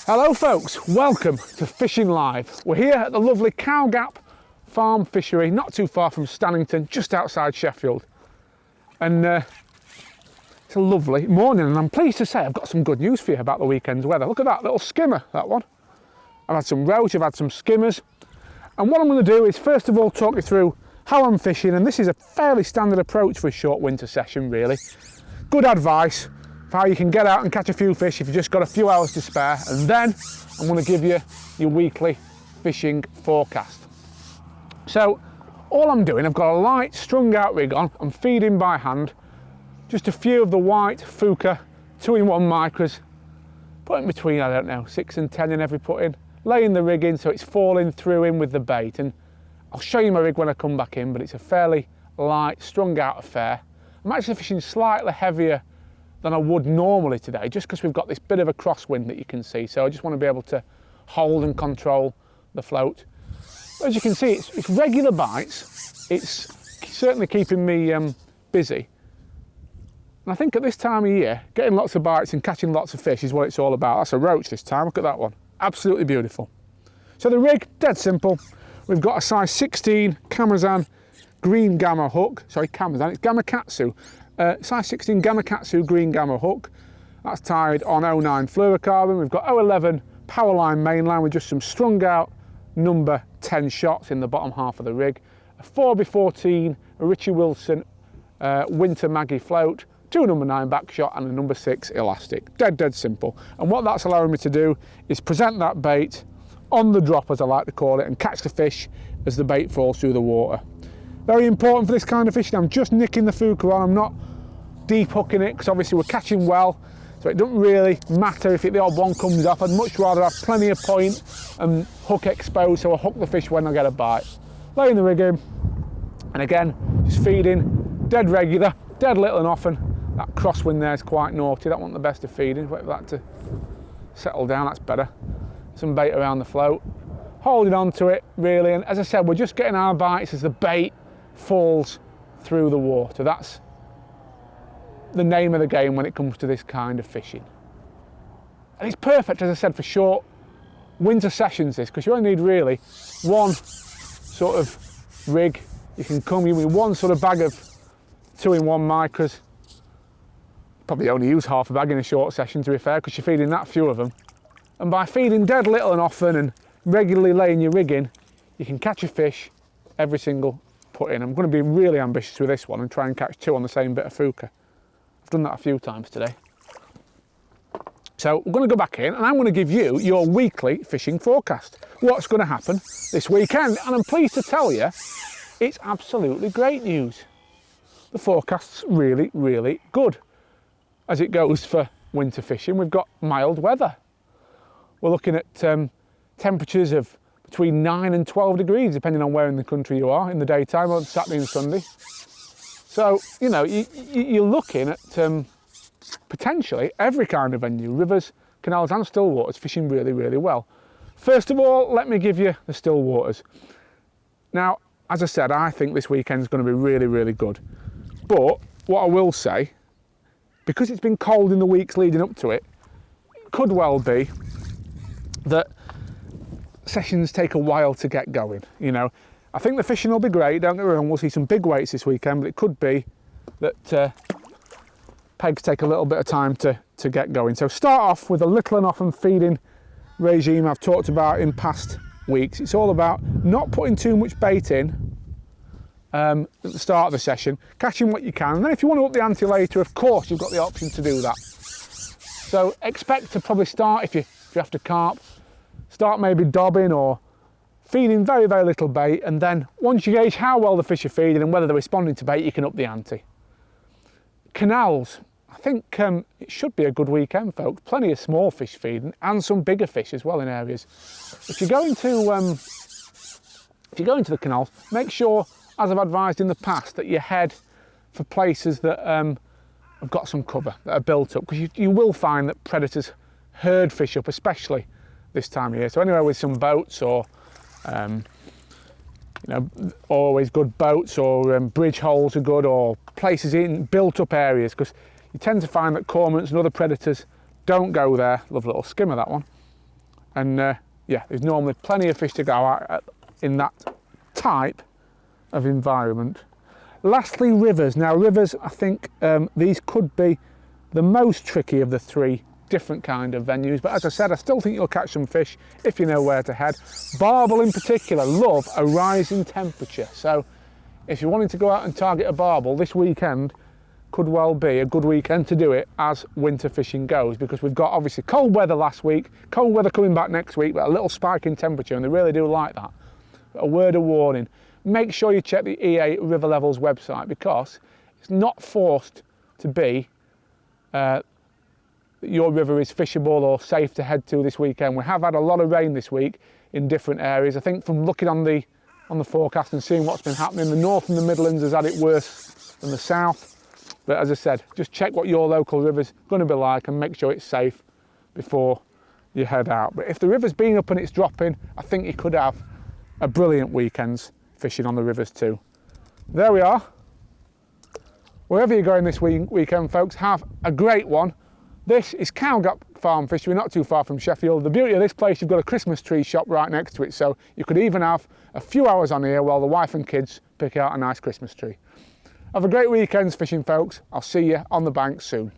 Hello folks, welcome to Fishing Live. We're here at the lovely Cow Gap Farm Fishery, not too far from Stannington, just outside Sheffield. And it's a lovely morning, and I'm pleased to say I've got some good news for you about the weekend's weather. Look at that little skimmer, that one. I've had some roach, I've had some skimmers. And what I'm going to do is first of all talk you through how I'm fishing, and this is a fairly standard approach for a short winter session really. Good advice for how you can get out and catch a few fish if you've just got a few hours to spare, and then I'm going to give you your weekly fishing forecast. So all I'm doing, I've got a light strung out rig on, I'm feeding by hand, just a few of the white Fuka 2-in-1 micros, putting between, I don't know, 6 and 10 in every put in, laying the rig in so it's falling through in with the bait, and I'll show you my rig when I come back in, but it's a fairly light strung out affair. I'm actually fishing slightly heavier than I would normally today, just because we've got this bit of a crosswind that you can see, so I just want to be able to hold and control the float. As you can see, it's regular bites, it's certainly keeping me busy, and I think at this time of year, getting lots of bites and catching lots of fish is what it's all about. That's a roach this time, look at that one, absolutely beautiful. So the rig, dead simple, we've got a size 16 Kamazan green gamma hook, sorry Kamazan, it's Gamakatsu. Size 16 Gamakatsu green gamma hook. That's tied on 09 fluorocarbon. We've got 011 Powerline mainline with just some strung out number 10 shots in the bottom half of the rig. A 4x14 Richie Wilson Winter Maggie float, 2 number 9 back shot and a number 6 elastic. Dead simple. And what that's allowing me to do is present that bait on the drop, as I like to call it, and catch the fish as the bait falls through the water. Very important for this kind of fishing. I'm just nicking the Fuka on, I'm not deep hooking it, because obviously we're catching well, so it doesn't really matter if the odd one comes off. I'd much rather have plenty of point and hook exposed, so I hook the fish when I get a bite. Laying the rig in, and again, just feeding, dead regular, dead little and often. That crosswind there is quite naughty, that wasn't the best of feeding. Wait for that to settle down, that's better. Some bait around the float, holding on to it really, and as I said, we're just getting our bites as the bait falls through the water. That's the name of the game when it comes to this kind of fishing. And it's perfect, as I said, for short winter sessions this, because you only need really one sort of rig. You can come in with one sort of bag of 2-in-1 micros. Probably only use half a bag in a short session, to be fair, because you're feeding that few of them. And by feeding dead little and often and regularly laying your rig in, you can catch a fish every single put in. I'm going to be really ambitious with this one and try and catch 2 on the same bit of Fuka. I've done that a few times today. So we're going to go back in and I'm going to give you your weekly fishing forecast. What's going to happen this weekend, and I'm pleased to tell you it's absolutely great news. The forecast's really good as it goes for winter fishing. We've got mild weather. We're looking at temperatures of between 9 and 12 degrees, depending on where in the country you are, in the daytime on Saturday and Sunday. So, you know, you're looking at potentially every kind of venue, rivers, canals and still waters, fishing really well. First of all, let me give you the still waters. Now, as I said, I think this weekend's going to be really good. But what I will say, because it's been cold in the weeks leading up to it, it could well be that sessions take a while to get going. You know, I think the fishing will be great, don't get me wrong, we'll see some big weights this weekend, but it could be that pegs take a little bit of time to get going. So start off with a little and often feeding regime I've talked about in past weeks. It's all about not putting too much bait in at the start of the session, catching what you can, and then if you want to up the ante later, of course you've got the option to do that. So expect to probably start, if you have to carp, start maybe dobbing or feeding very little bait, and then once you gauge how well the fish are feeding and whether they're responding to bait, you can up the ante. Canals, I think it should be a good weekend, folks. Plenty of small fish feeding and some bigger fish as well in areas. If you're going to the canals, make sure, as I've advised in the past, that you head for places that have got some cover, that are built up, because you will find that predators herd fish up, especially this time of year. So anywhere with some boats or you know, always good boats, or bridge holes are good, or places in built up areas, because you tend to find that cormorants and other predators don't go there. Love a little skimmer, that one. And yeah, there's normally plenty of fish to go at in that type of environment. Lastly, rivers. Now rivers, I think these could be the most tricky of the three different kind of venues, but as I said, I still think you'll catch some fish if you know where to head. Barbel in particular love a rising temperature, so if you're wanting to go out and target a barbel, this weekend could well be a good weekend to do it as winter fishing goes, because we've got obviously cold weather last week, cold weather coming back next week, but a little spike in temperature, and they really do like that. But a word of warning, make sure you check the EA River Levels website, because it's not forced to be your river is fishable or safe to head to this weekend. We have had a lot of rain this week in different areas. I think from looking on the forecast and seeing what's been happening, the north and the Midlands has had it worse than the south. But as I said, just check what your local river's going to be like and make sure it's safe before you head out. But if the river's been up and it's dropping, I think you could have a brilliant weekend's fishing on the rivers too. There we are. Wherever you're going this weekend, folks, have a great one. This is Cowgap Farm Fishery, not too far from Sheffield. The beauty of this place, you've got a Christmas tree shop right next to it, so you could even have a few hours on here while the wife and kids pick out a nice Christmas tree. Have a great weekend fishing, folks. I'll see you on the bank soon.